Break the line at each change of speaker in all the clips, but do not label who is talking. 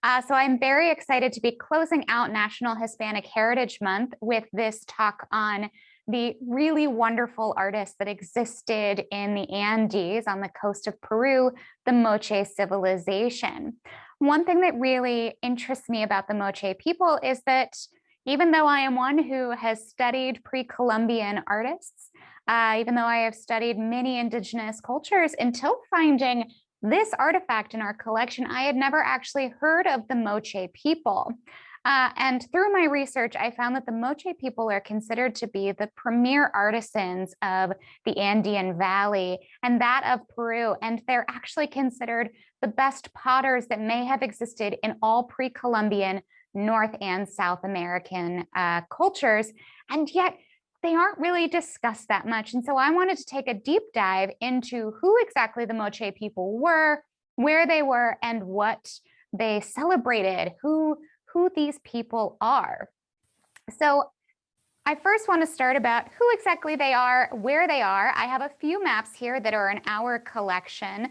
So I'm very excited to be closing out National Hispanic Heritage Month with this talk on the really wonderful artists that existed in the Andes on the coast of Peru, the Moche Civilization. One thing that really interests me about the Moche people is that even though I am one who has studied pre-Columbian artists, even though I have studied many indigenous cultures, until finding this artifact in our collection, I had never actually heard of the Moche people. And through my research, I found that the Moche people are considered to be the premier artisans of the Andean Valley and that of Peru. And they're actually considered the best potters that may have existed in all pre-Columbian North and South American cultures. And yet, they aren't really discussed that much. And so I wanted to take a deep dive into who exactly the Moche people were, where they were, and what they celebrated, who these people are. So I first want to start about who exactly they are, where they are. I have a few maps here that are in our collection.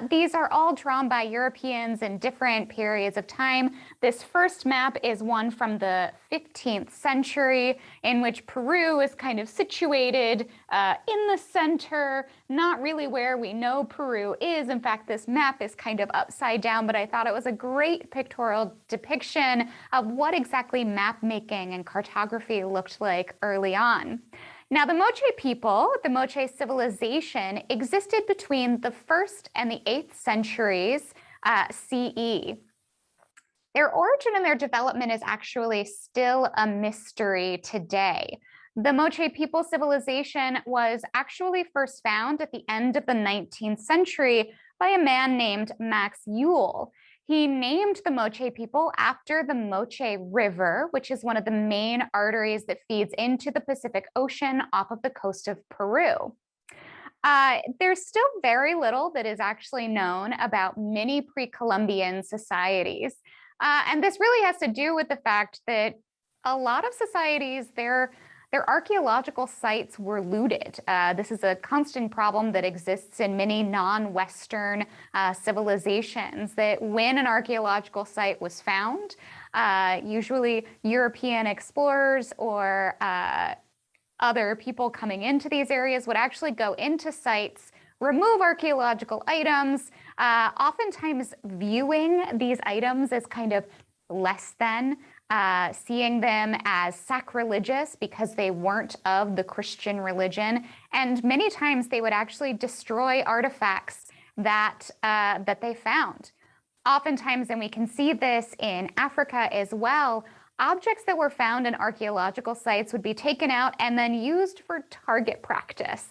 These are all drawn by Europeans in different periods of time. This first map is one from the 15th century in which Peru is kind of situated in the center, not really where we know Peru is. In fact, this map is kind of upside down, but I thought it was a great pictorial depiction of what exactly map making and cartography looked like early on. Now, the Moche people, the Moche civilization, existed between the 1st and the 8th centuries CE. Their origin and their development is actually still a mystery today. The Moche people civilization was actually first found at the end of the 19th century by a man named Max Euell. He named the Moche people after the Moche River, which is one of the main arteries that feeds into the Pacific Ocean off of the coast of Peru. There's still very little that is actually known about many pre-Columbian societies. And this really has to do with the fact that a lot of societies, their archaeological sites were looted. This is a constant problem that exists in many non-Western civilizations, that when an archaeological site was found, usually European explorers or other people coming into these areas would actually go into sites, remove archaeological items, oftentimes viewing these items as kind of less than, seeing them as sacrilegious because they weren't of the Christian religion. And many times they would actually destroy artifacts that they found. Oftentimes, and we can see this in Africa as well, objects that were found in archaeological sites would be taken out and then used for target practice.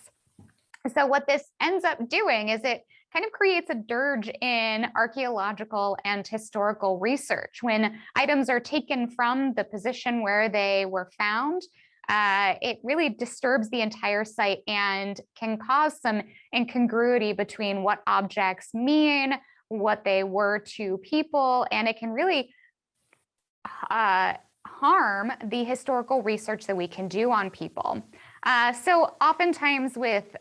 So what this ends up doing is it kind of creates a dirge in archaeological and historical research. When items are taken from the position where they were found, it really disturbs the entire site and can cause some incongruity between what objects mean, what they were to people, and it can really harm the historical research that we can do on people. So oftentimes with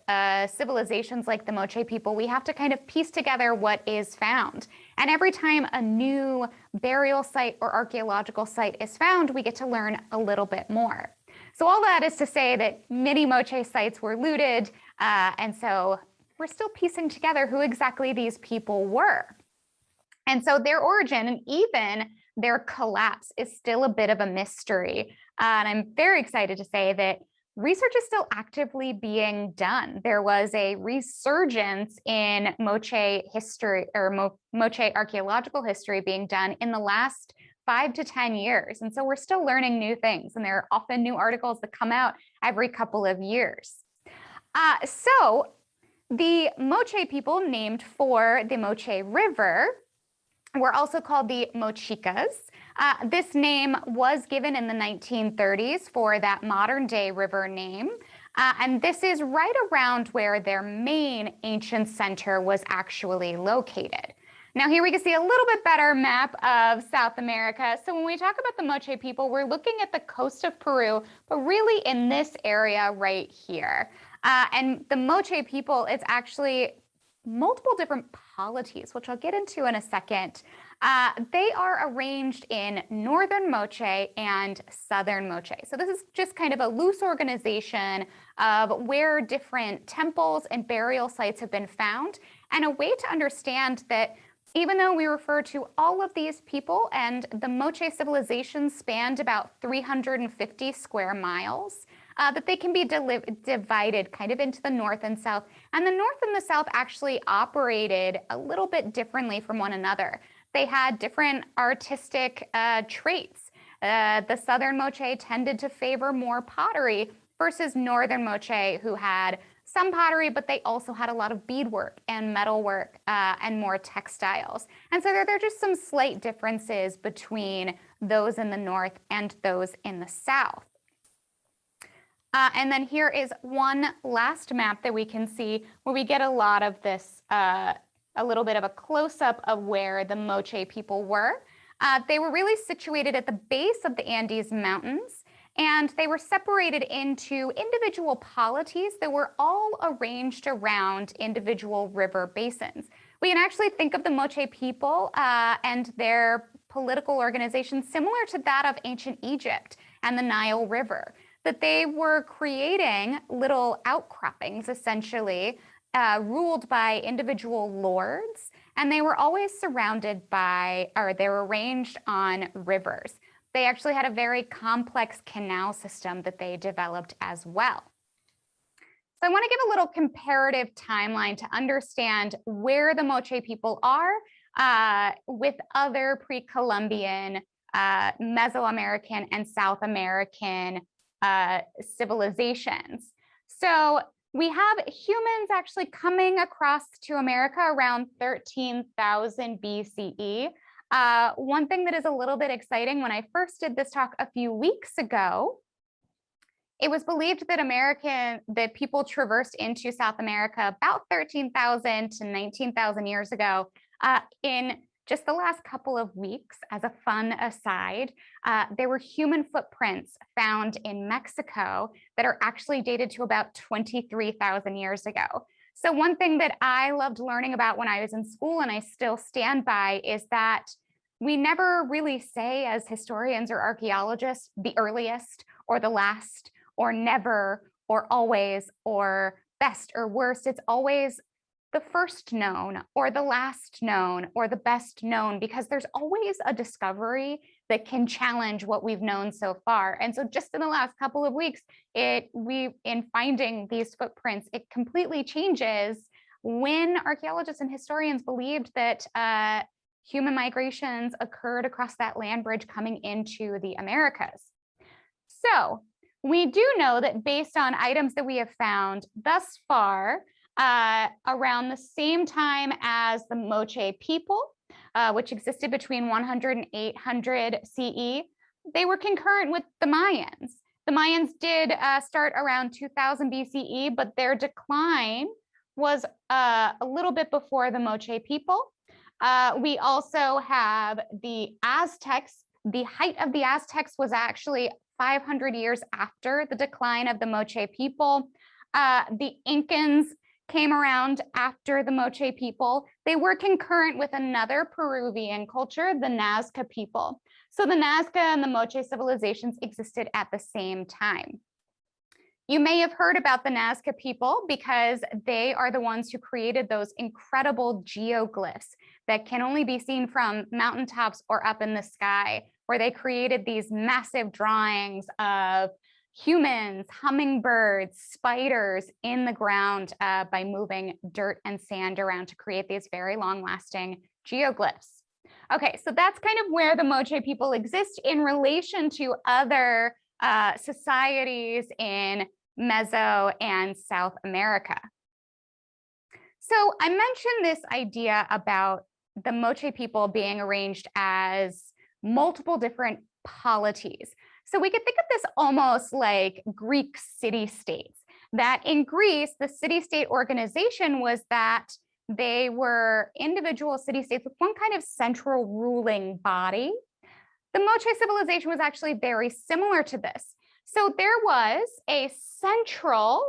civilizations like the Moche people, we have to kind of piece together what is found. And every time a new burial site or archaeological site is found, we get to learn a little bit more. So all that is to say that many Moche sites were looted, and so we're still piecing together who exactly these people were. And so their origin and even their collapse is still a bit of a mystery. And I'm very excited to say that research is still actively being done. There was a resurgence in Moche history or Moche archaeological history being done in the last 5 to 10 years. And so we're still learning new things, and there are often new articles that come out every couple of years. So the Moche people named for the Moche River were also called the Mochicas. This name was given in the 1930s for that modern day river name. And this is right around where their main ancient center was actually located. Now here we can see a little bit better map of South America. So when we talk about the Moche people, we're looking at the coast of Peru, but really in this area right here. And the Moche people, it's actually multiple different polities, which I'll get into in a second. They are arranged in northern Moche and southern Moche. So this is just kind of a loose organization of where different temples and burial sites have been found, and a way to understand that even though we refer to all of these people, and the Moche civilization spanned about 350 square miles, that they can be divided kind of into the north and south. And the north and the south actually operated a little bit differently from one another. They had different artistic traits. The southern Moche tended to favor more pottery versus northern Moche, who had some pottery, but they also had a lot of beadwork and metalwork and more textiles. And so there are just some slight differences between those in the north and those in the south. And then here is one last map that we can see where we get a lot of this, a little bit of a close-up of where the Moche people were. They were really situated at the base of the Andes Mountains, and they were separated into individual polities that were all arranged around individual river basins. We can actually think of the Moche people and their political organization similar to that of ancient Egypt and the Nile River, that they were creating little outcroppings, essentially, ruled by individual lords, and they were always surrounded by, or they were arranged on rivers. They actually had a very complex canal system that they developed as well. So I want to give a little comparative timeline to understand where the Moche people are with other pre-Columbian Mesoamerican and South American civilizations. So we have humans actually coming across to America around 13,000 BCE. One thing that is a little bit exciting, when I first did this talk a few weeks ago, it was believed that people traversed into South America about 13,000 to 19,000 years ago. In just the last couple of weeks, as a fun aside, there were human footprints found in Mexico that are actually dated to about 23,000 years ago. So one thing that I loved learning about when I was in school, and I still stand by, is that we never really say as historians or archaeologists the earliest or the last or never or always or best or worst. It's always the first known or the last known or the best known, because there's always a discovery that can challenge what we've known so far. And so just in the last couple of weeks, in finding these footprints, it completely changes when archaeologists and historians believed that human migrations occurred across that land bridge coming into the Americas. So we do know that based on items that we have found thus far, around the same time as the Moche people, which existed between 100 and 800 CE, they were concurrent with the Mayans. The Mayans did start around 2000 BCE, but their decline was a little bit before the Moche people. We also have the Aztecs. The height of the Aztecs was actually 500 years after the decline of the Moche people. The Incans came around after the Moche people. They were concurrent with another Peruvian culture, the Nazca people. So the Nazca and the Moche civilizations existed at the same time. You may have heard about the Nazca people because they are the ones who created those incredible geoglyphs that can only be seen from mountaintops or up in the sky, where they created these massive drawings of humans, hummingbirds, spiders in the ground by moving dirt and sand around to create these very long-lasting geoglyphs. Okay, so that's kind of where the Moche people exist in relation to other societies in Meso and South America. So I mentioned this idea about the Moche people being arranged as multiple different polities. So we could think of this almost like Greek city-states, that in Greece, the city-state organization was that they were individual city-states with one kind of central ruling body. The Moche civilization was actually very similar to this. So there was a central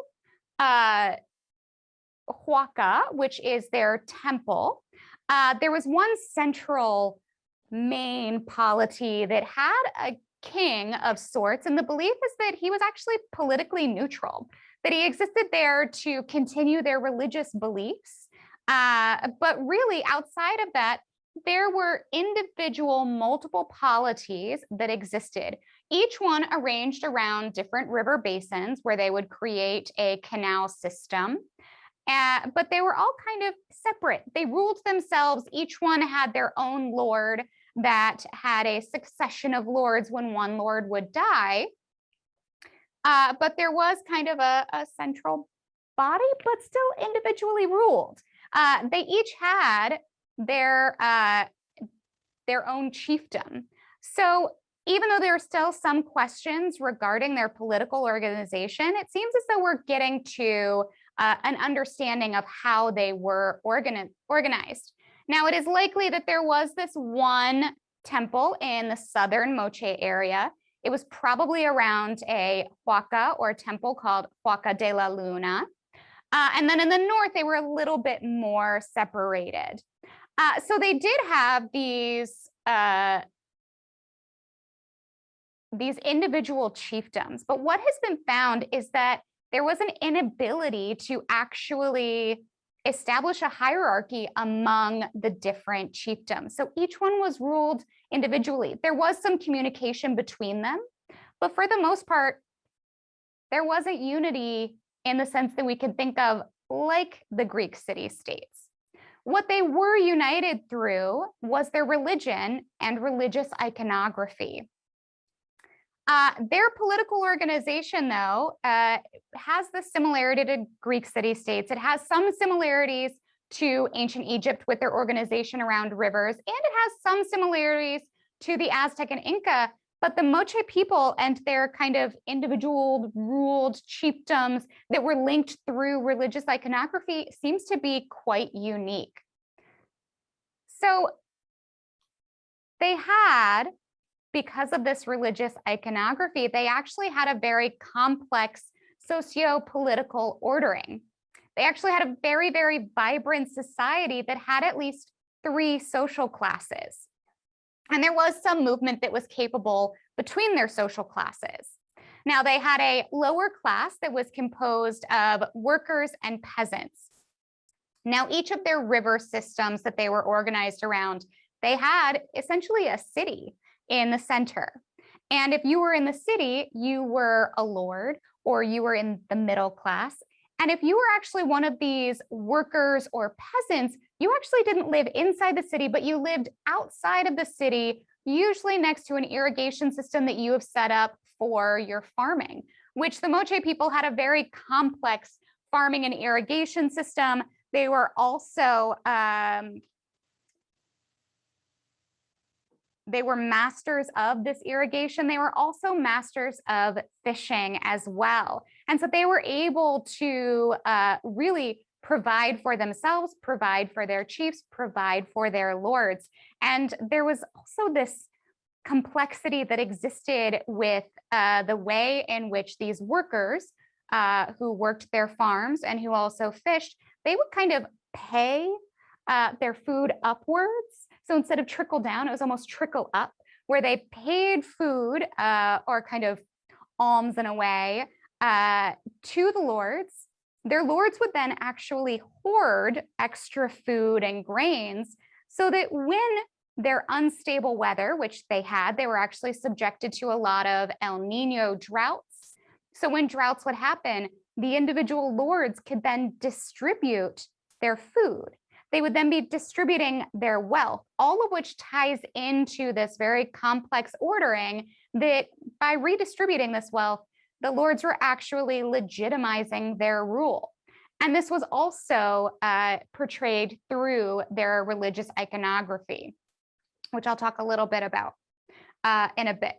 Huaca, which is their temple, there was one central main polity that had a king of sorts, and the belief is that he was actually politically neutral, that he existed there to continue their religious beliefs. But really, outside of that, there were individual multiple polities that existed, each one arranged around different river basins where they would create a canal system. But they were all kind of separate. They ruled themselves. Each one had their own lord that had a succession of lords when one lord would die. But there was kind of a central body, but still individually ruled. They each had their own chiefdom. So even though there are still some questions regarding their political organization, it seems as though we're getting to an understanding of how they were organized. Now, it is likely that there was this one temple in the southern Moche area. It was probably around a huaca or temple called Huaca de la Luna. And then in the north, they were a little bit more separated. So they did have these individual chiefdoms. But what has been found is that there was an inability to actually establish a hierarchy among the different chiefdoms. So each one was ruled individually. There was some communication between them, but for the most part, there wasn't unity in the sense that we could think of like the Greek city-states. What they were united through was their religion and religious iconography. Their political organization, though, has the similarity to Greek city-states. It has some similarities to ancient Egypt with their organization around rivers, and it has some similarities to the Aztec and Inca, but the Moche people and their kind of individual ruled chiefdoms that were linked through religious iconography seems to be quite unique. So they had, because of this religious iconography, they actually had a very complex socio-political ordering. They actually had a very, very vibrant society that had at least 3 social classes. And there was some movement that was capable between their social classes. Now, they had a lower class that was composed of workers and peasants. Now, each of their river systems that they were organized around, they had essentially a city in the center. And if you were in the city, you were a lord or you were in the middle class. And if you were actually one of these workers or peasants, you actually didn't live inside the city, but you lived outside of the city, usually next to an irrigation system that you have set up for your farming, which the Moche people had a very complex farming and irrigation system. They were also they were masters of this irrigation. They were also masters of fishing as well. And so they were able to really provide for themselves, provide for their chiefs, provide for their lords. And there was also this complexity that existed with the way in which these workers who worked their farms and who also fished, they would kind of pay their food upwards. So instead of trickle down, it was almost trickle up, where they paid food or kind of alms in a way to the lords. Their lords would then actually hoard extra food and grains so that when their unstable weather, which they had, they were actually subjected to a lot of El Nino droughts. So when droughts would happen, the individual lords could then distribute their food. They would then be distributing their wealth, all of which ties into this very complex ordering that by redistributing this wealth, the lords were actually legitimizing their rule. And this was also portrayed through their religious iconography, which I'll talk a little bit about in a bit.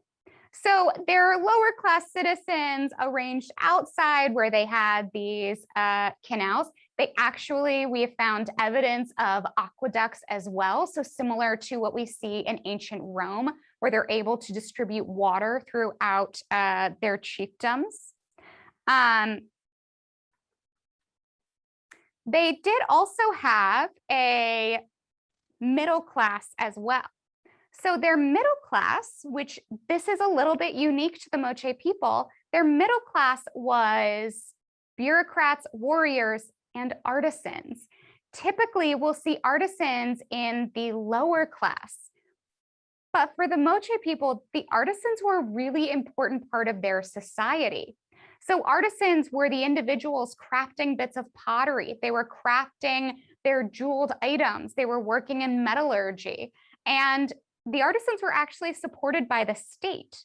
So their lower class citizens arranged outside where they had these canals. They actually, we have found evidence of aqueducts as well. So similar to what we see in ancient Rome, where they're able to distribute water throughout their chiefdoms. they did also have a middle class as well. So their middle class, which this is a little bit unique to the Moche people, their middle class was bureaucrats, warriors, and artisans. Typically, we'll see artisans in the lower class. But for the Moche people, the artisans were a really important part of their society. So artisans were the individuals crafting bits of pottery. They were crafting their jeweled items. They were working in metallurgy. And the artisans were actually supported by the state.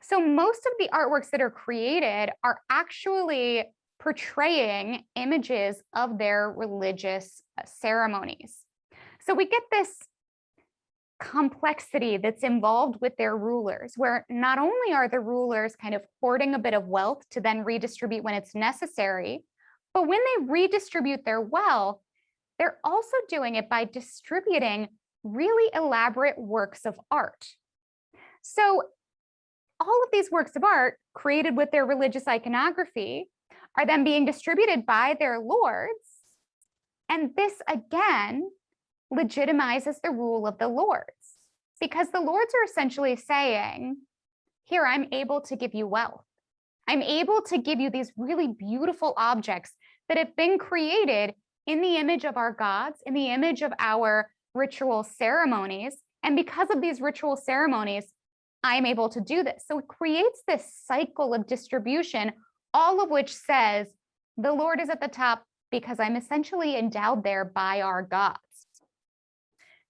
So most of the artworks that are created are actually portraying images of their religious ceremonies. So we get this complexity that's involved with their rulers, where not only are the rulers kind of hoarding a bit of wealth to then redistribute when it's necessary, but when they redistribute their wealth, they're also doing it by distributing really elaborate works of art. So all of these works of art created with their religious iconography are then being distributed by their lords. And this again legitimizes the rule of the lords, because the lords are essentially saying, here, I'm able to give you wealth. I'm able to give you these really beautiful objects that have been created in the image of our gods, in the image of our ritual ceremonies. And because of these ritual ceremonies, I'm able to do this. So it creates this cycle of distribution, all of which says the Lord is at the top because I'm essentially endowed there by our gods.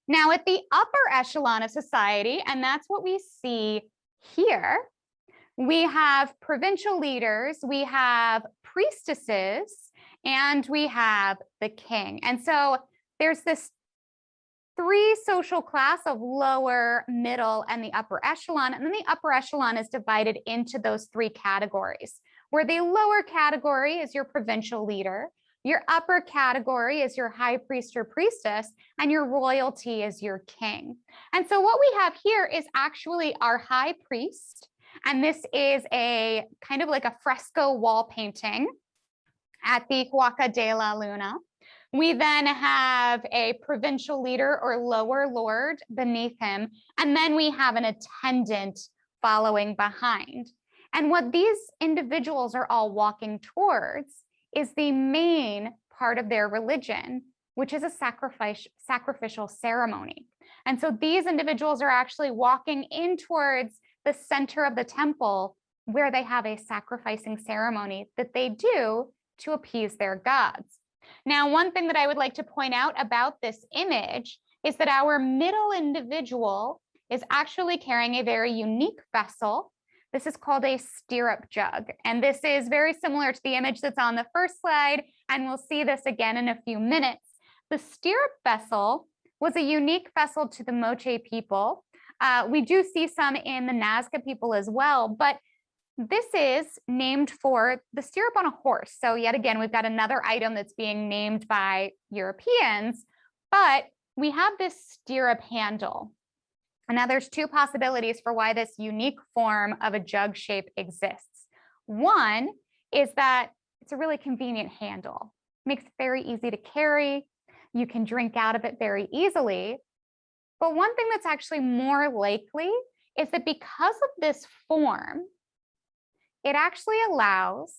Now, at the upper echelon of society, and that's what we see here, we have provincial leaders, we have priestesses, and we have the king. And so there's this three social class of lower, middle, and the upper echelon. And then the upper echelon is divided into those three categories, where the lower category is your provincial leader, your upper category is your high priest or priestess, and your royalty is your king. And so what we have here is actually our high priest, and this is a kind of like a fresco wall painting at the Huaca de la Luna. We then have a provincial leader or lower lord beneath him, and then we have an attendant following behind. And what these individuals are all walking towards is the main part of their religion, which is a sacrificial ceremony. And so these individuals are actually walking in towards the center of the temple, where they have a sacrificing ceremony that they do to appease their gods. Now, one thing that I would like to point out about this image is that our middle individual is actually carrying a very unique vessel. This is called a stirrup jug. And this is very similar to the image that's on the first slide. And we'll see this again in a few minutes. The stirrup vessel was a unique vessel to the Moche people. We do see some in the Nazca people as well, but this is named for the stirrup on a horse. So yet again, we've got another item that's being named by Europeans, but we have this stirrup handle. And now there's two possibilities for why this unique form of a jug shape exists. One is that it's a really convenient handle. It makes it very easy to carry. You can drink out of it very easily. But one thing that's actually more likely is that because of this form, it actually allows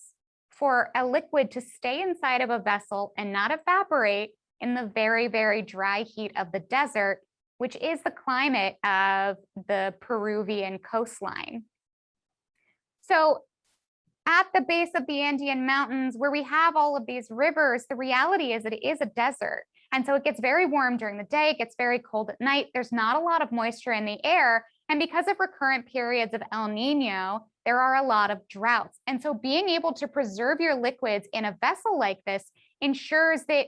for a liquid to stay inside of a vessel and not evaporate in the very, very dry heat of the desert, which is the climate of the Peruvian coastline. So at the base of the Andean mountains, where we have all of these rivers, the reality is that it is a desert. And so it gets very warm during the day, it gets very cold at night. There's not a lot of moisture in the air. And because of recurrent periods of El Nino, there are a lot of droughts. And so being able to preserve your liquids in a vessel like this ensures that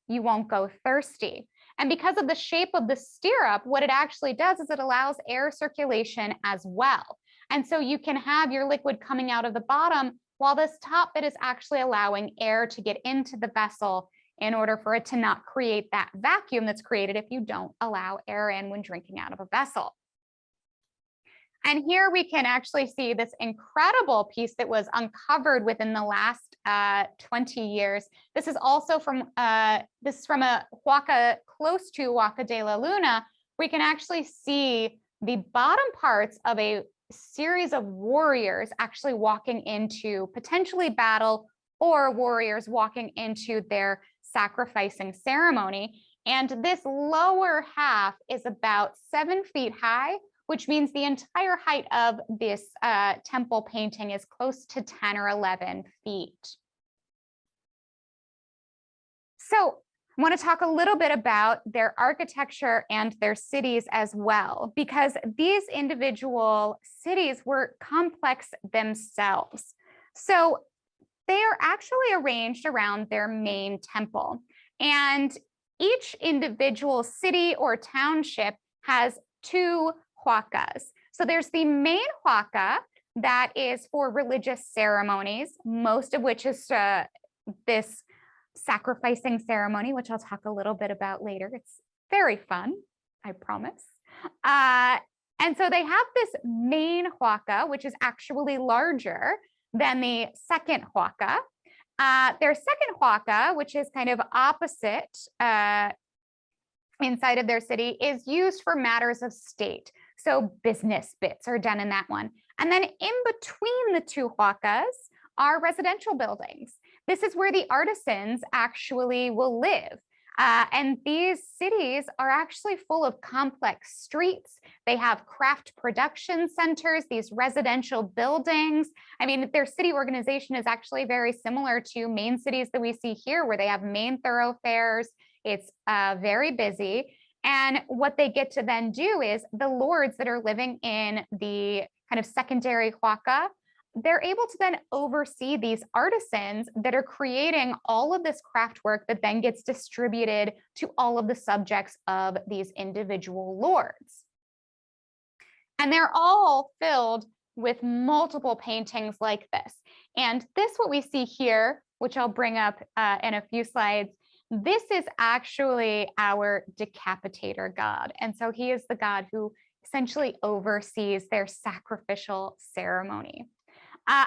you won't go thirsty. And because of the shape of the stirrup, what it actually does is it allows air circulation as well. And so you can have your liquid coming out of the bottom while this top bit is actually allowing air to get into the vessel in order for it to not create that vacuum that's created if you don't allow air in when drinking out of a vessel. And here we can actually see this incredible piece that was uncovered within the last 20 years. This is also from a huaca close to Huaca de la Luna. We can actually see the bottom parts of a series of warriors actually walking into potentially battle, or warriors walking into their sacrificing ceremony. And this lower half is about 7 feet high, which means the entire height of this temple painting is close to 10 or 11 feet. So I want to talk a little bit about their architecture and their cities as well, because these individual cities were complex themselves. So they are actually arranged around their main temple, and each individual city or township has 2 huacas. So there's the main huaca that is for religious ceremonies, most of which is this sacrificing ceremony, which I'll talk a little bit about later. It's very fun, I promise. And so they have this main huaca, which is actually larger than the second huaca. Their second huaca, which is kind of opposite inside of their city, is used for matters of state. So business bits are done in that one. And then in between the 2 huacas are residential buildings. This is where the artisans actually will live. And these cities are actually full of complex streets. They have craft production centers, these residential buildings. I mean, their city organization is actually very similar to main cities that we see here, where they have main thoroughfares. It's very busy. And what they get to then do is the lords that are living in the kind of secondary huaca, they're able to then oversee these artisans that are creating all of this craft work that then gets distributed to all of the subjects of these individual lords. And they're all filled with multiple paintings like this. And this, what we see here, which I'll bring up in a few slides, this is actually our decapitator god. And so he is the god who essentially oversees their sacrificial ceremony.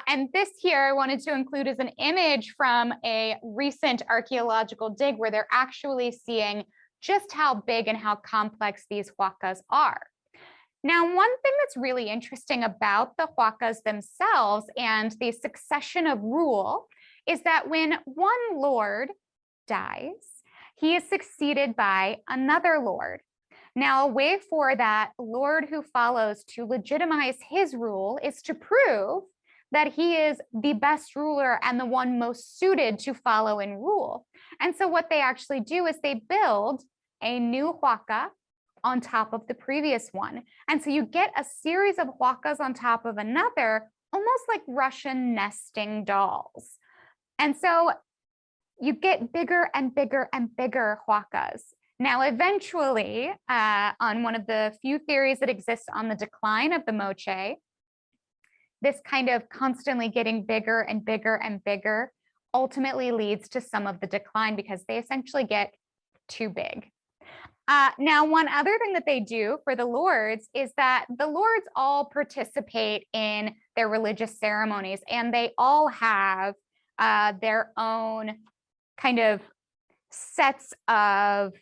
And this here I wanted to include as an image from a recent archaeological dig where they're actually seeing just how big and how complex these huacas are. Now, one thing that's really interesting about the huacas themselves and the succession of rule is that when one lord dies, he is succeeded by another lord. Now, a way for that lord who follows to legitimize his rule is to prove that he is the best ruler and the one most suited to follow and rule. And so what they actually do is they build a new huaca on top of the previous one. And so you get a series of huacas on top of another, almost like Russian nesting dolls. And so you get bigger and bigger and bigger huacas. Now, eventually, on one of the few theories that exist on the decline of the Moche, this kind of constantly getting bigger and bigger and bigger ultimately leads to some of the decline because they essentially get too big. Now, one other thing that they do for the lords is that the lords all participate in their religious ceremonies, and they all have their own kind of sets of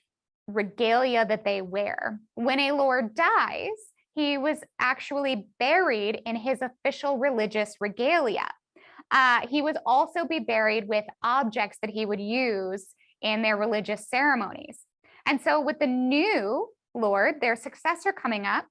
regalia that they wear. When a lord dies, he was actually buried in his official religious regalia. He would also be buried with objects that he would use in their religious ceremonies. And so with the new lord, their successor coming up,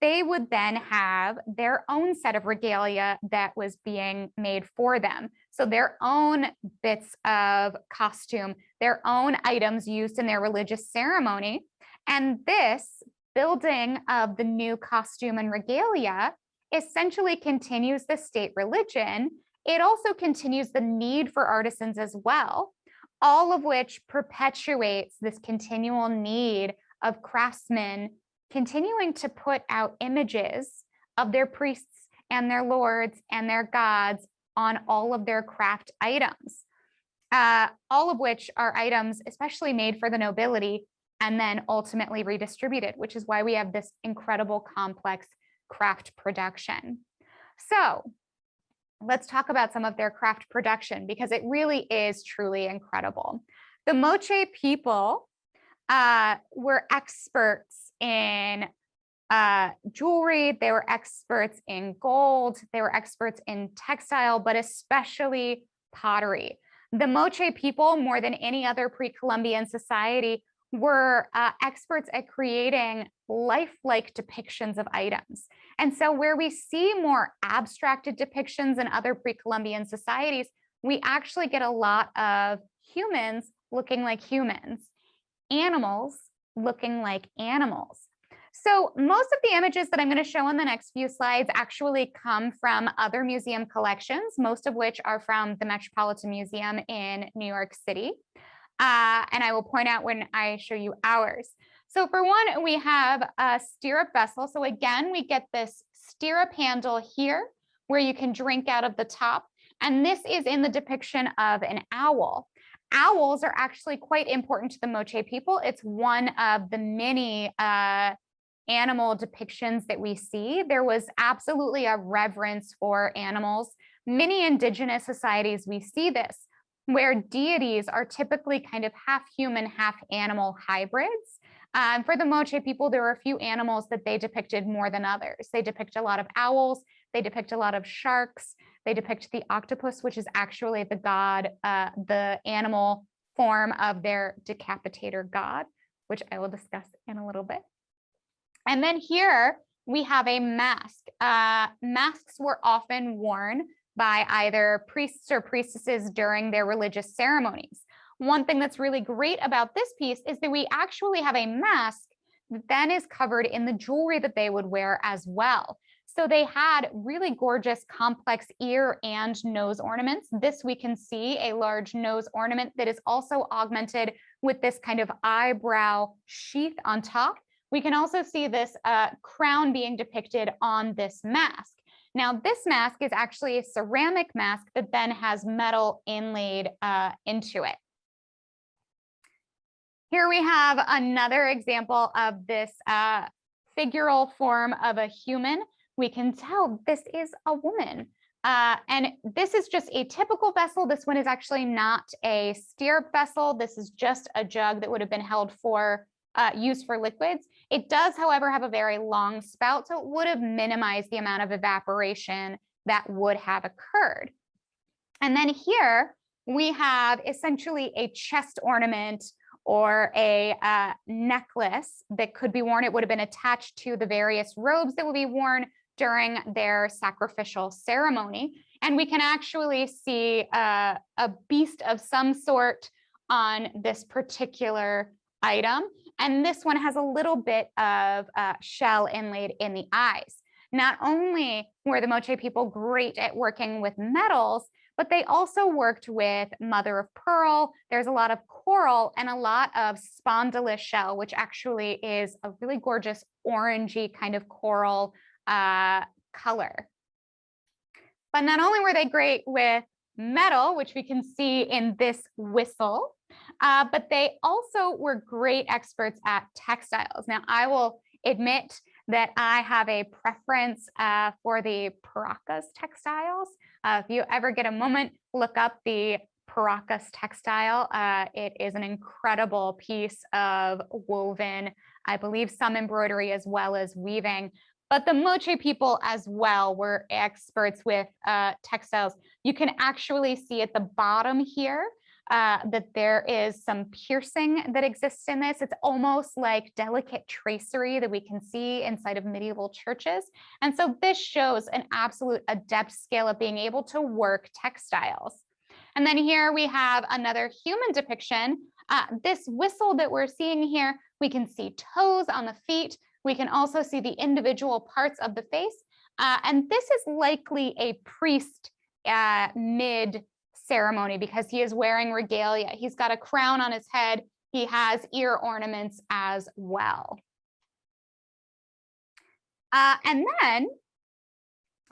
they would then have their own set of regalia that was being made for them. So their own bits of costume, their own items used in their religious ceremony. And this building of the new costume and regalia essentially continues the state religion. It also continues the need for artisans as well, all of which perpetuates this continual need of craftsmen continuing to put out images of their priests and their lords and their gods on all of their craft items, all of which are items especially made for the nobility and then ultimately redistributed, which is why we have this incredible complex craft production. So let's talk about some of their craft production, because it really is truly incredible. The Moche people were experts in jewelry, they were experts in gold, they were experts in textile, but especially pottery. The Moche people, more than any other pre-Columbian society, were experts at creating lifelike depictions of items. And so where we see more abstracted depictions in other pre-Columbian societies, we actually get a lot of humans looking like humans, animals looking like animals. So most of the images that I'm going to show in the next few slides actually come from other museum collections, most of which are from the Metropolitan Museum in New York City. And I will point out when I show you ours. So for one, we have a stirrup vessel. So again, we get this stirrup handle here where you can drink out of the top. And this is in the depiction of an owl. Owls are actually quite important to the Moche people. It's one of the many animal depictions that we see. There was absolutely a reverence for animals. Many indigenous societies, we see this, where deities are typically kind of half human, half animal hybrids. For the Moche people, there were a few animals that they depicted more than others. They depict a lot of owls, they depict a lot of sharks, they depict the octopus, which is actually the god, the animal form of their decapitator god, which I will discuss in a little bit. And then here we have a mask. Masks were often worn by either priests or priestesses during their religious ceremonies. One thing that's really great about this piece is that we actually have a mask that then is covered in the jewelry that they would wear as well. So they had really gorgeous, complex ear and nose ornaments. This we can see a large nose ornament that is also augmented with this kind of eyebrow sheath on top. We can also see this crown being depicted on this mask. Now, this mask is actually a ceramic mask that then has metal inlaid into it. Here we have another example of this figural form of a human. We can tell this is a woman. And this is just a typical vessel. This one is actually not a stirrup vessel. This is just a jug that would have been held for used for liquids. It does, however, have a very long spout, so it would have minimized the amount of evaporation that would have occurred. And then here we have essentially a chest ornament or a necklace that could be worn. It would have been attached to the various robes that would be worn during their sacrificial ceremony. And we can actually see a beast of some sort on this particular item. And this one has a little bit of shell inlaid in the eyes. Not only were the Moche people great at working with metals, but they also worked with mother of pearl. There's a lot of coral and a lot of spondylus shell, which actually is a really gorgeous orangey kind of coral color. But not only were they great with metal, which we can see in this whistle, but they also were great experts at textiles. Now, I will admit that I have a preference for the Paracas textiles. If you ever get a moment, look up the Paracas textile. It is an incredible piece of woven, I believe some embroidery as well as weaving. But the Moche people as well were experts with textiles. You can actually see at the bottom here that there is some piercing that exists in this. It's almost like delicate tracery that we can see inside of medieval churches. And so this shows an absolute adept skill of being able to work textiles. And then here we have another human depiction. This whistle that we're seeing here, we can see toes on the feet. We can also see the individual parts of the face. And this is likely a priest mid-ceremony because he is wearing regalia. He's got a crown on his head. He has ear ornaments as well. And then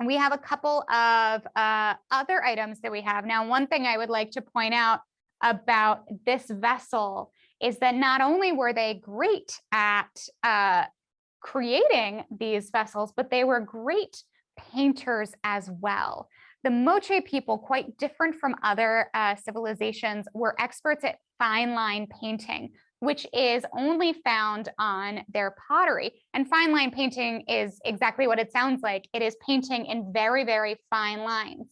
we have a couple of other items that we have. Now, one thing I would like to point out about this vessel is that not only were they great at creating these vessels, but they were great painters as well. The Moche people, quite different from other civilizations, were experts at fine line painting, which is only found on their pottery. And fine line painting is exactly what it sounds like. It is painting in very, very fine lines.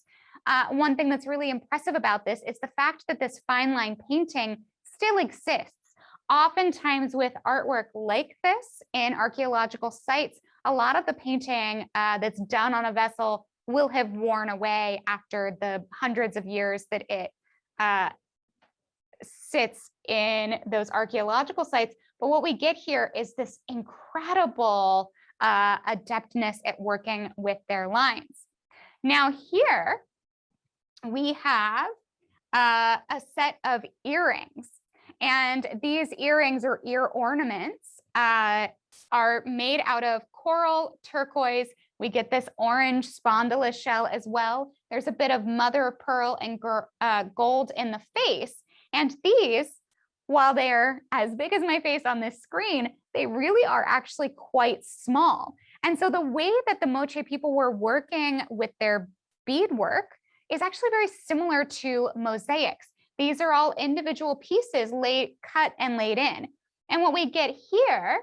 One thing that's really impressive about this is the fact that this fine line painting still exists. Oftentimes with artwork like this in archaeological sites, a lot of the painting that's done on a vessel will have worn away after the hundreds of years that it sits in those archaeological sites. But what we get here is this incredible adeptness at working with their lines. Now here we have a set of earrings, and these earrings or ear ornaments are made out of coral, turquoise. We get this orange spondylus shell as well. There's a bit of mother of pearl and gold in the face. And these, while they're as big as my face on this screen, they really are actually quite small. And so the way that the Moche people were working with their beadwork is actually very similar to mosaics. These are all individual pieces cut and laid in. And what we get here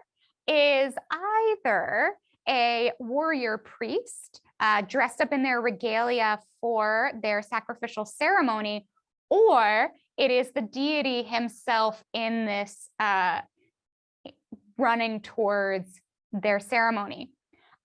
is either a warrior priest dressed up in their regalia for their sacrificial ceremony, or it is the deity himself in this running towards their ceremony.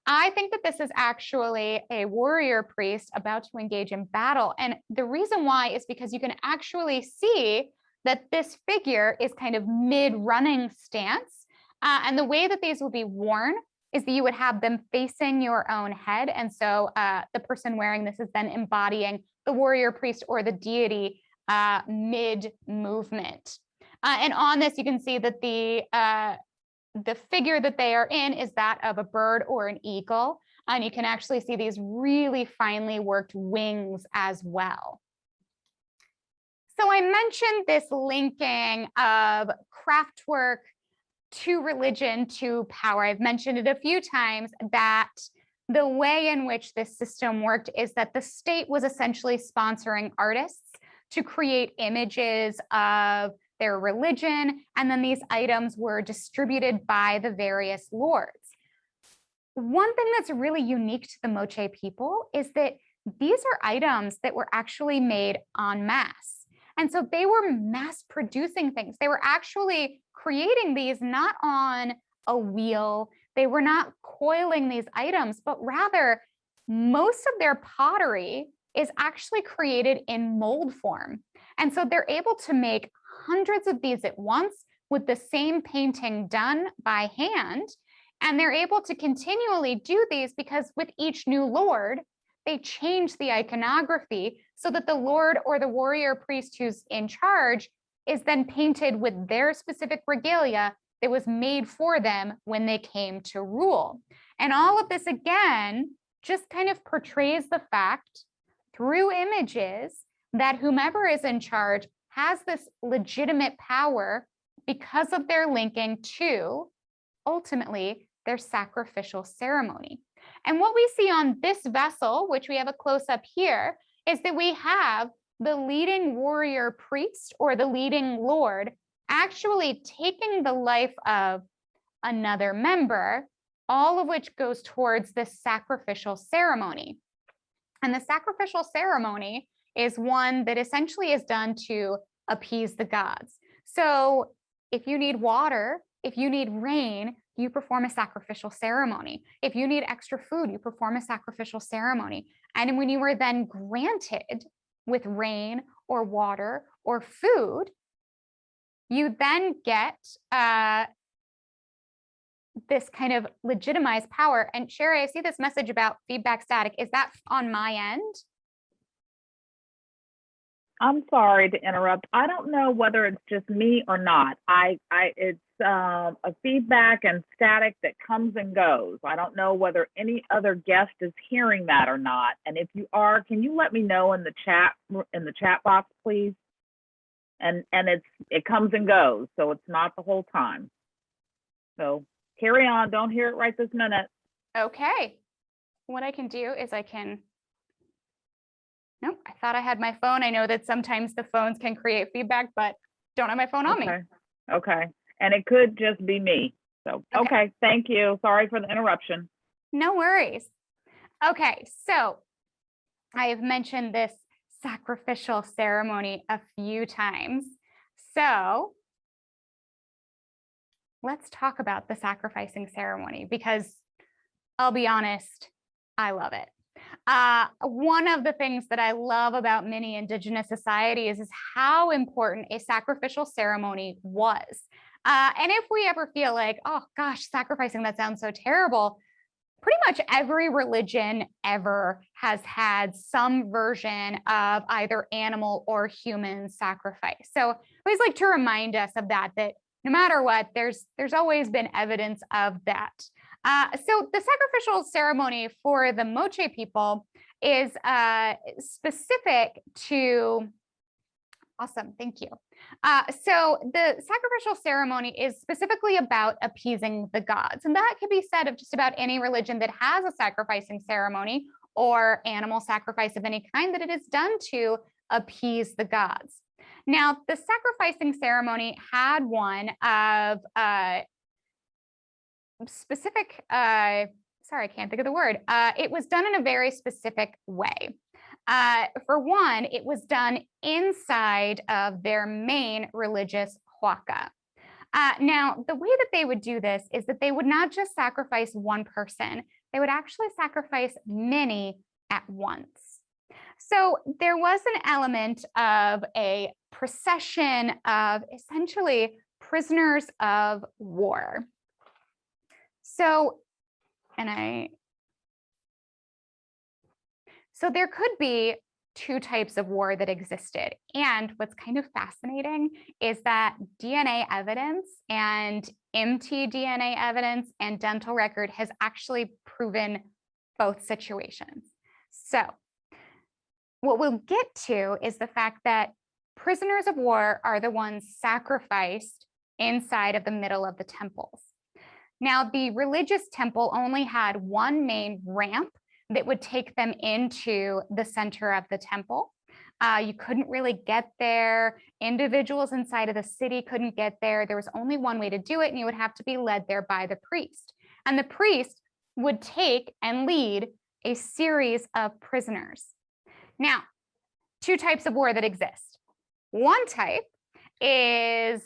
I think that this is actually a warrior priest about to engage in battle. And the reason why is because you can actually see that this figure is kind of mid-running stance. And the way that these will be worn is that you would have them facing your own head. And so the person wearing this is then embodying the warrior priest or the deity mid-movement. And on this, you can see that the figure that they are in is that of a bird or an eagle. And you can actually see these really finely worked wings as well. So I mentioned this linking of craftwork to religion, to power. I've mentioned it a few times that the way in which this system worked is that the state was essentially sponsoring artists to create images of their religion, and then these items were distributed by the various lords. One thing that's really unique to the Moche people is that these are items that were actually made en masse. And so they were mass producing things. They were actually creating these not on a wheel. They were not coiling these items, but rather most of their pottery is actually created in mold form. And so they're able to make hundreds of these at once with the same painting done by hand. And they're able to continually do these because with each new lord, they change the iconography so that the lord or the warrior priest who's in charge is then painted with their specific regalia that was made for them when they came to rule. And all of this, again, just kind of portrays the fact through images that whomever is in charge has this legitimate power because of their linking to, ultimately, their sacrificial ceremony. And what we see on this vessel, which we have a close-up here, is that we have the leading warrior priest or the leading lord actually taking the life of another member, all of which goes towards this sacrificial ceremony. And the sacrificial ceremony is one that essentially is done to appease the gods. So if you need water, if you need rain, you perform a sacrificial ceremony. If you need extra food, you perform a sacrificial ceremony. And when you are then granted with rain or water or food, you then get this kind of legitimized power. And Sherry, I see this message about feedback static. Is that on my end?
I'm sorry to interrupt. I don't know whether it's just me or not. It's a feedback and static that comes and goes. I don't know whether any other guest is hearing that or not. And if you are, can you let me know in the chat box, please? and it comes and goes, so it's not the whole time. So carry on. Don't hear it right this minute.
Okay. What I can do is nope, I thought I had my phone. I know that sometimes the phones can create feedback, but don't have my phone on me.
Okay. And it could just be me. So, okay. Thank you. Sorry for the interruption.
No worries. Okay, so I have mentioned this sacrificial ceremony a few times. So let's talk about the sacrificing ceremony, because I'll be honest, I love it. One of the things that I love about many indigenous societies is how important a sacrificial ceremony was. And if we ever feel like, oh gosh, sacrificing, that sounds so terrible, pretty much every religion ever has had some version of either animal or human sacrifice. So I always like to remind us of that no matter what, there's always been evidence of that. So the sacrificial ceremony for the Moche people is specific to, awesome, thank you. So the sacrificial ceremony is specifically about appeasing the gods. And that can be said of just about any religion that has a sacrificing ceremony or animal sacrifice of any kind, that it is done to appease the gods. Now, the sacrificing ceremony had one of specific, sorry, I can't think of the word. It was done in a very specific way. For one, it was done inside of their main religious huaca. Now, the way that they would do this is that they would not just sacrifice one person, they would actually sacrifice many at once. So there was an element of a procession of essentially prisoners of war. So there could be two types of war that existed. And what's kind of fascinating is that DNA evidence and mtDNA evidence and dental record has actually proven both situations. So what we'll get to is the fact that prisoners of war are the ones sacrificed inside of the middle of the temples. Now, the religious temple only had one main ramp that would take them into the center of the temple. You couldn't really get there. Individuals inside of the city couldn't get there. There was only one way to do it, and you would have to be led there by the priest. And the priest would take and lead a series of prisoners. Now, two types of war that exist. One type is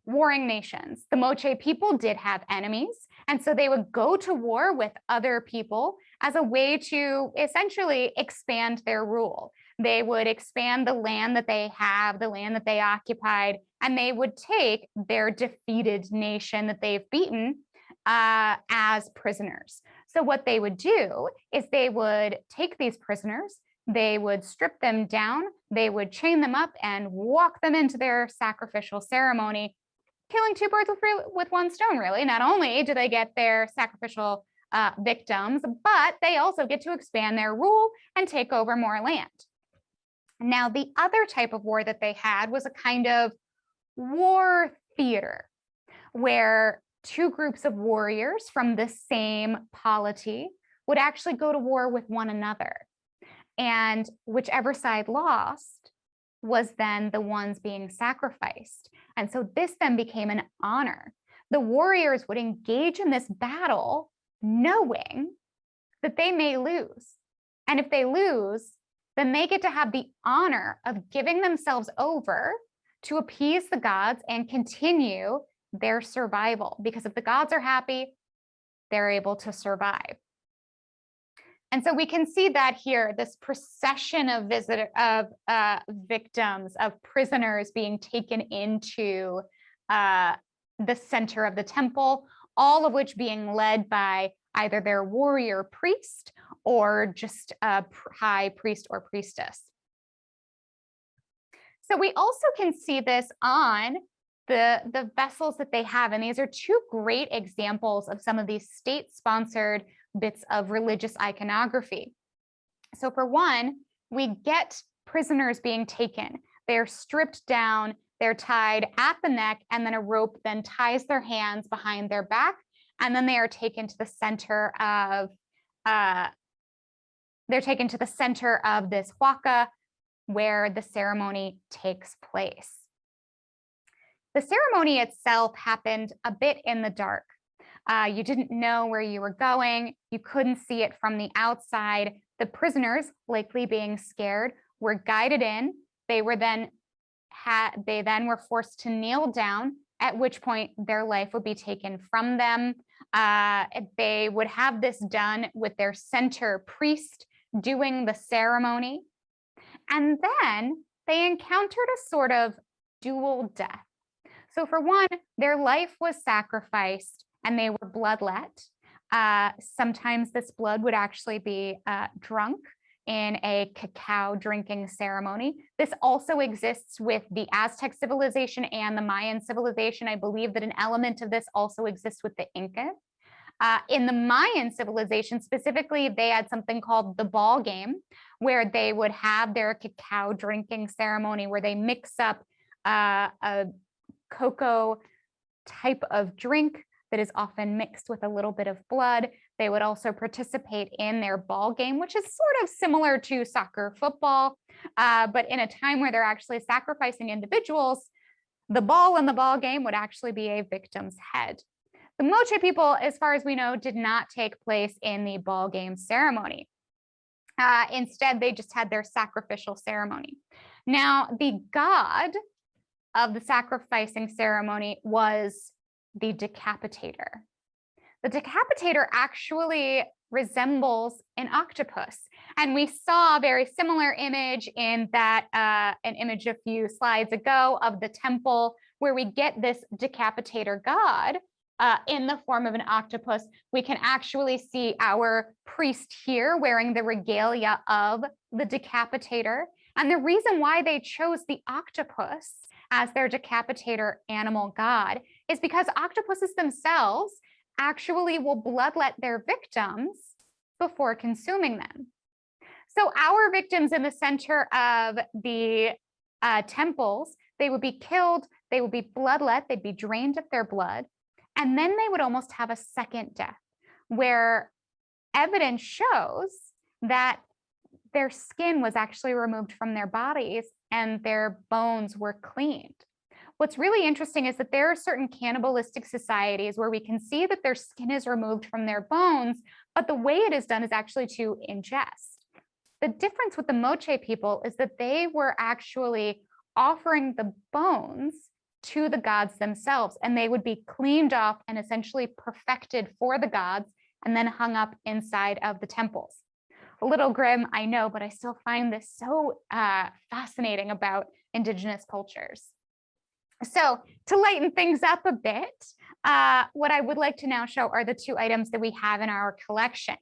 warring nations. The Moche people did have enemies, and so they would go to war with other people as a way to essentially expand their rule. They would expand the land that they have, the land that they occupied, and they would take their defeated nation that they've beaten as prisoners. So what they would do is they would take these prisoners, they would strip them down, they would chain them up and walk them into their sacrificial ceremony, killing two birds with one stone, really. Not only do they get their sacrificial victims, but they also get to expand their rule and take over more land. Now, the other type of war that they had was a kind of war theater, where two groups of warriors from the same polity would actually go to war with one another. And whichever side lost was then the ones being sacrificed. And so this then became an honor. The warriors would engage in this battle knowing that they may lose. And if they lose, then they get to have the honor of giving themselves over to appease the gods and continue their survival. Because if the gods are happy, they're able to survive. And so we can see that here, this procession of victims, of prisoners being taken into the center of the temple, all of which being led by either their warrior priest or just a high priest or priestess. So we also can see this on the vessels that they have. And these are two great examples of some of these state-sponsored bits of religious iconography. So for one, we get prisoners being taken. They're stripped down, They're tied at the neck, and then a rope then ties their hands behind their back, and then they are taken to the center of this huaca where the ceremony takes place. The ceremony itself happened a bit in the dark. You didn't know where you were going. You couldn't see it from the outside. The prisoners, likely being scared, were guided in. They then were forced to kneel down, at which point their life would be taken from them. They would have this done with their center priest doing the ceremony. And then they encountered a sort of dual death. So for one, their life was sacrificed and they were bloodlet. Sometimes this blood would actually be drunk in a cacao drinking ceremony. This also exists with the Aztec civilization and the Mayan civilization. I believe that an element of this also exists with the Inca. In the Mayan civilization specifically, they had something called the ball game, where they would have their cacao drinking ceremony where they mix up a cocoa type of drink that is often mixed with a little bit of blood. They would also participate in their ball game, which is sort of similar to soccer, football, but in a time where they're actually sacrificing individuals, the ball in the ball game would actually be a victim's head. The Moche people, as far as we know, did not take place in the ball game ceremony. Instead, they just had their sacrificial ceremony. Now, the god of the sacrificing ceremony was the decapitator. The decapitator actually resembles an octopus. And we saw a very similar image in that an image a few slides ago of the temple where we get this decapitator god in the form of an octopus. We can actually see our priest here wearing the regalia of the decapitator. And the reason why they chose the octopus as their decapitator animal god is because octopuses themselves actually will bloodlet their victims before consuming them. So our victims in the center of the temples, they would be killed, they would be bloodlet, they'd be drained of their blood, and then they would almost have a second death where evidence shows that their skin was actually removed from their bodies and their bones were cleaned. What's really interesting is that there are certain cannibalistic societies where we can see that their skin is removed from their bones, but the way it is done is actually to ingest. The difference with the Moche people is that they were actually offering the bones to the gods themselves, and they would be cleaned off and essentially perfected for the gods and then hung up inside of the temples. A little grim, I know, but I still find this so fascinating about indigenous cultures. So to lighten things up a bit, what I would like to now show are the two items that we have in our collection.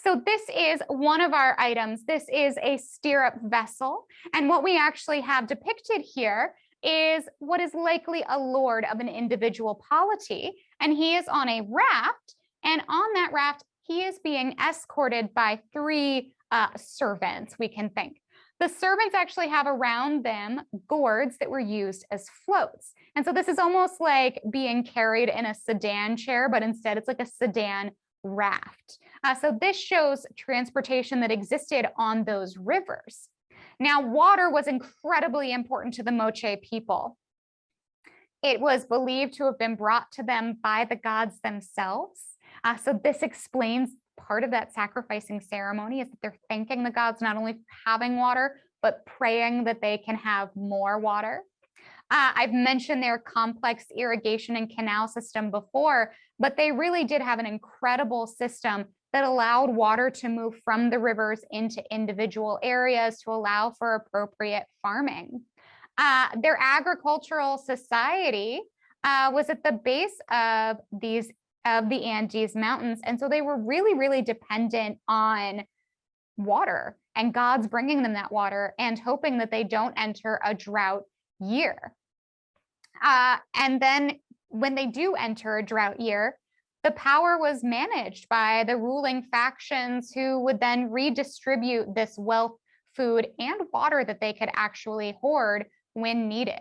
So this is one of our items. This is a stirrup vessel. And what we actually have depicted here is what is likely a lord of an individual polity. And he is on a raft. And on that raft, he is being escorted by three servants, we can think. The servants actually have around them gourds that were used as floats. And so this is almost like being carried in a sedan chair, but instead it's like a sedan raft. So this shows transportation that existed on those rivers. Now, water was incredibly important to the Moche people. It was believed to have been brought to them by the gods themselves. So this explains part of that sacrificing ceremony is that they're thanking the gods not only for having water, but praying that they can have more water. I've mentioned their complex irrigation and canal system before, but they really did have an incredible system that allowed water to move from the rivers into individual areas to allow for appropriate farming. Their agricultural society was at the base of the Andes Mountains. And so they were really, really dependent on water and gods bringing them that water and hoping that they don't enter a drought year. And then when they do enter a drought year, the power was managed by the ruling factions who would then redistribute this wealth, food, and water that they could actually hoard when needed.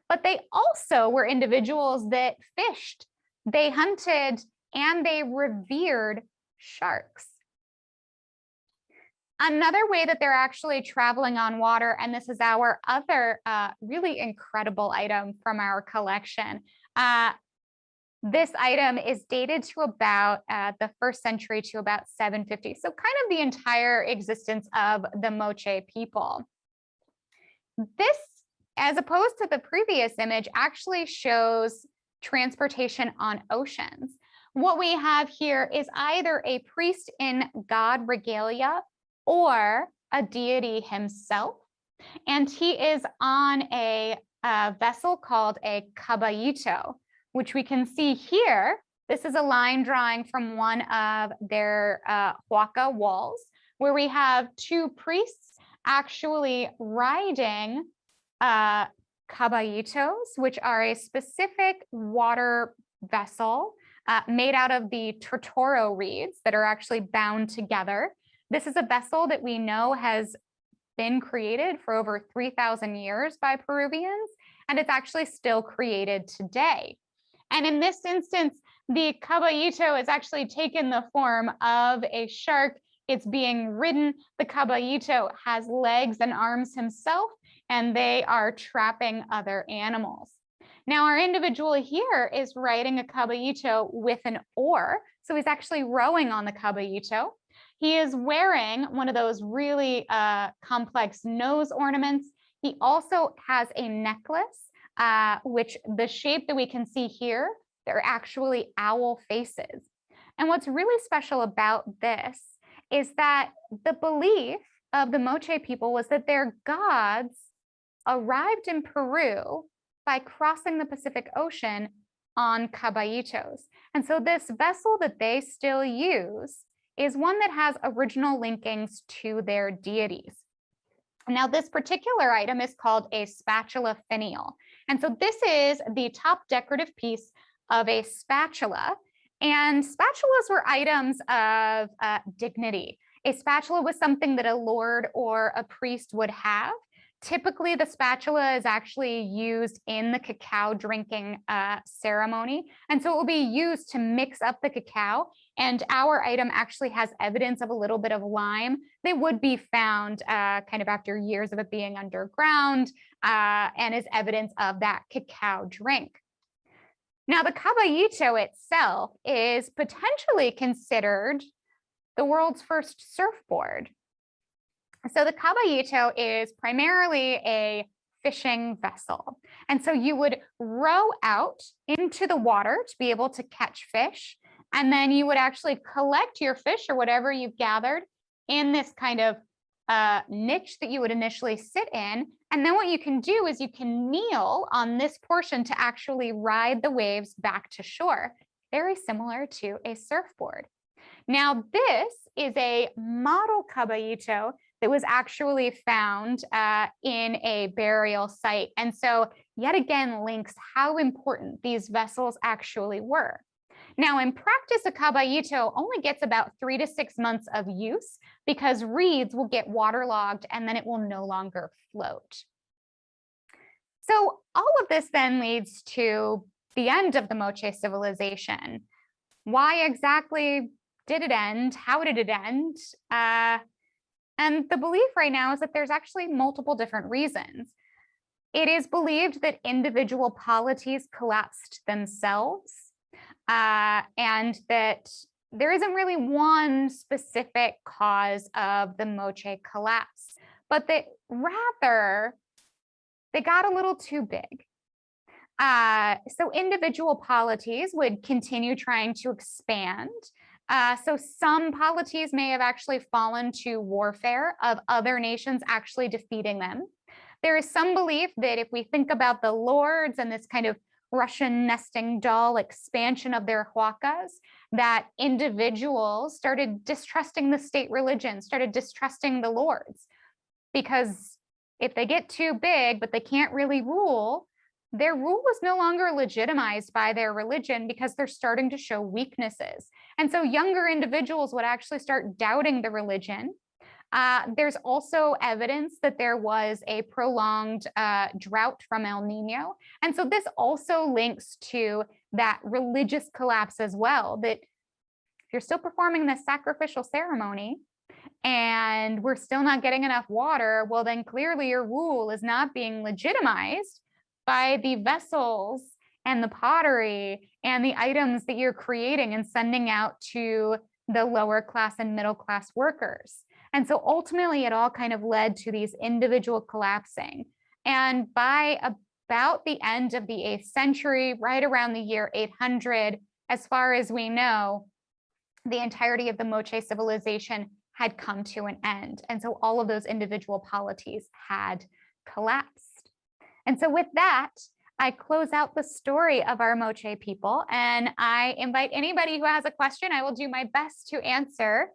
but they also were individuals that fished, they hunted, and they revered sharks. Another way that they're actually traveling on water, and this is our other really incredible item from our collection. This item is dated to about the 1st century to about 750. So kind of the entire existence of the Moche people. This, as opposed to the previous image, actually shows transportation on oceans. What we have here is either a priest in god regalia or a deity himself. And he is on a vessel called a caballito, which we can see here. This is a line drawing from one of their huaca walls, where we have 2 priests actually riding caballitos, which are a specific water vessel made out of the tortoro reeds that are actually bound together. This is a vessel that we know has been created for over 3,000 years by Peruvians, and it's actually still created today. And in this instance, the caballito has actually taken the form of a shark. It's being ridden. The caballito has legs and arms himself, and they are trapping other animals. Now, our individual here is riding a caballito with an oar. So he's actually rowing on the caballito. He is wearing one of those really complex nose ornaments. He also has a necklace, which the shape that we can see here, they're actually owl faces. And what's really special about this is that the belief of the Moche people was that their gods arrived in Peru by crossing the Pacific Ocean on caballitos. And so this vessel that they still use is one that has original linkings to their deities. Now, this particular item is called a spatula finial. And so this is the top decorative piece of a spatula. And spatulas were items of dignity. A spatula was something that a lord or a priest would have. Typically, the spatula is actually used in the cacao drinking ceremony. And so it will be used to mix up the cacao. And our item actually has evidence of a little bit of lime. They would be found kind of after years of it being underground and is evidence of that cacao drink. Now, the caballito itself is potentially considered the world's first surfboard. So the caballito is primarily a fishing vessel. And so you would row out into the water to be able to catch fish. And then you would actually collect your fish or whatever you've gathered in this kind of niche that you would initially sit in. And then what you can do is you can kneel on this portion to actually ride the waves back to shore, very similar to a surfboard. Now, this is a model caballito that was actually found in a burial site. And so yet again links how important these vessels actually were. Now, in practice, a caballito only gets about 3 to 6 months of use because reeds will get waterlogged and then it will no longer float. So all of this then leads to the end of the Moche civilization. Why exactly did it end? How did it end? And the belief right now is that there's actually multiple different reasons. It is believed that individual polities collapsed themselves, and that there isn't really one specific cause of the Moche collapse, but that rather they got a little too big. So individual polities would continue trying to expand. So some polities may have actually fallen to warfare of other nations actually defeating them. There is some belief that if we think about the lords and this kind of Russian nesting doll expansion of their huacas, that individuals started distrusting the state religion, started distrusting the lords. Because if they get too big, but they can't really rule, their rule was no longer legitimized by their religion because they're starting to show weaknesses. And so younger individuals would actually start doubting the religion. There's also evidence that there was a prolonged drought from El Nino. And so this also links to that religious collapse as well, that if you're still performing this sacrificial ceremony and we're still not getting enough water, well, then clearly your rule is not being legitimized by the vessels and the pottery and the items that you're creating and sending out to the lower class and middle class workers. And so ultimately, it all kind of led to these individual collapsing. And by about the end of the 8th century, right around the year 800, as far as we know, the entirety of the Moche civilization had come to an end. And so all of those individual polities had collapsed. And so with that, I close out the story of our Moche people, and I invite anybody who has a question. I will do my best to answer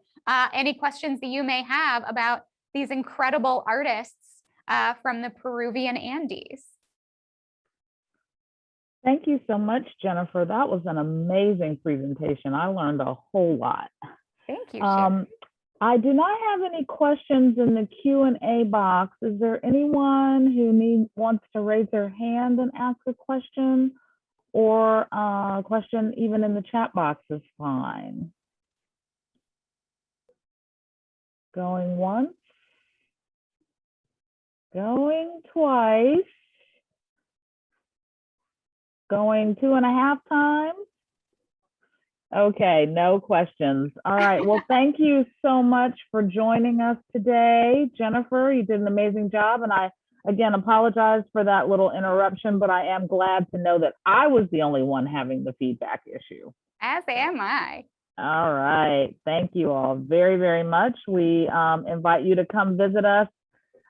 any questions that you may have about these incredible artists from the Peruvian Andes.
Thank you so much, Jennifer. That was an amazing presentation. I learned a whole lot.
Thank you.
I do not have any questions in the Q&A box. Is there anyone who wants to raise their hand and ask a question, or a question even in the chat box is fine? Going once, going twice, going 2.5 times. Okay, no questions. All right, well, thank you so much for joining us today. Jennifer, you did an amazing job, and I, again, apologize for that little interruption, but I am glad to know that I was the only one having the feedback issue.
As am I.
All right, thank you all very, very much. We invite you to come visit us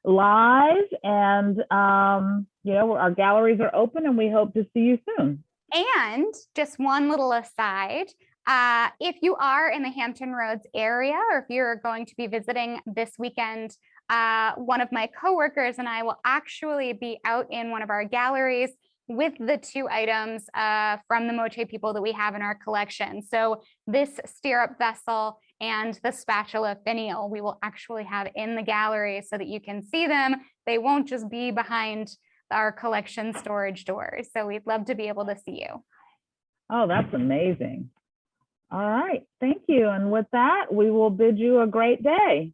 live, and you know, our galleries are open, and we hope to see you soon.
And just one little aside, if you are in the Hampton Roads area, or if you're going to be visiting this weekend, one of my coworkers and I will actually be out in one of our galleries with the 2 items from the Moche people that we have in our collection. So this stirrup vessel and the spatula finial, we will actually have in the gallery so that you can see them. They won't just be behind our collection storage doors. So we'd love to be able to see you.
Oh, that's amazing. All right, thank you. And with that, we will bid you a great day.